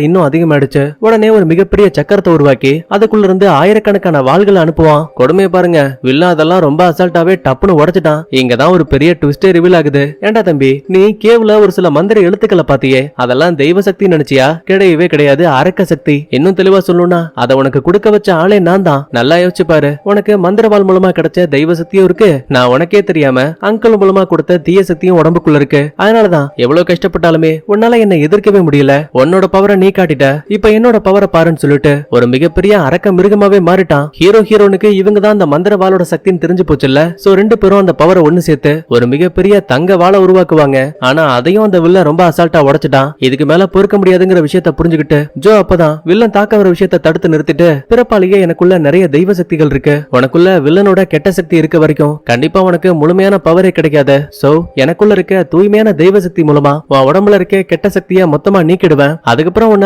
இன்னும் அதிகமாயிடுச்சு. உடனே ஒரு மிகப்பெரிய சக்கரத்தை உருவாக்கி அதுக்குள்ள இருந்து ஆயிரக்கணக்கான வாள்களை அனுப்புவான். கொடுமையை பாருங்க, வில்லன் அதெல்லாம் ரொம்ப அசால்ட்டாவே டப்புன்னு உடைச்சிட்டான். இங்கதான் ஒரு பெரிய ட்விஸ்டே ரிவீல் ஆகுது. ஏண்டா தம்பி, நீ கேவ்ல ஒரு சில மந்திர எழுத்துக்களை பாத்தியே, அதெல்லாம் தெய்வ சக்தி நினைச்சியா? கிடையவே கிடையாது, அரக்க சக்தி. இன்னும் தெளிவா சொல்லணும்னா அதை உனக்கு கொடுக்க வச்ச ஆளே நான் தான். நல்லா யோசிச்சு பாரு, உனக்கு மந்திரவாள் மூலமா கிடைச்ச தெய்வ சக்தியும் இருக்கு, நான் உனக்கே தெரியாம அங்கிள் மூலமா கொடுத்த தீய சக்தியும் உடம்புக்குள்ள இருக்கு. அதனாலதான் எவ்வளவு கஷ்டப்பட்டாலுமே உன்னால என்ன எதிர்க்கவே முடியல. உன்னோட பவரை நீ காட்டிட்ட, இப்ப என்னோட பவரை பாருன்னு சொல்லிட்டு ஒரு மிகப்பெரிய அரக்க மிருகமாவே மாறிட்டான். ஹீரோனுக்கு இவங்க தான் அந்த மந்திரவாளோட சக்தின்னு தெரிஞ்சு போச்சுல்ல. சோ ரெண்டு பேரும் அந்த பவரை ஒண்ணு சேர்த்து ஒரு மிகப்பெரிய தங்க வாளை உருவாக்குவாங்க. ஆனா அதையும் அந்த வில்லன் ரொம்ப அசால்ட்டா உடைச்சிட்டான். இதுக்கு மேல பொறுக்க முடியாதுங்கிற விஷயத்த புரிஞ்சுக்கிட்டு ஜோ அப்பதான் வில்லன் தாக்க வர விஷயத்த தடுத்து நிறுத்திட்டு, பிறப்பாலேயே எனக்குள்ள நிறைய தெய்வ சக்திகள் இருக்கு, உனக்குள்ள வில்லனோட கெட்ட சக்தி இருக்க வரைக்கும் கண்டிப்பா உனக்கு முழுமையான பவரே கிடைக்காது. சோ எனக்குள்ள இருக்க தூய்மையான தெய்வ சக்தி மூலமா உன் உடம்புல இருக்க கெட்ட சக்தியை மொத்தமா நீக்கிடுவேன். அதுக்கப்புறம்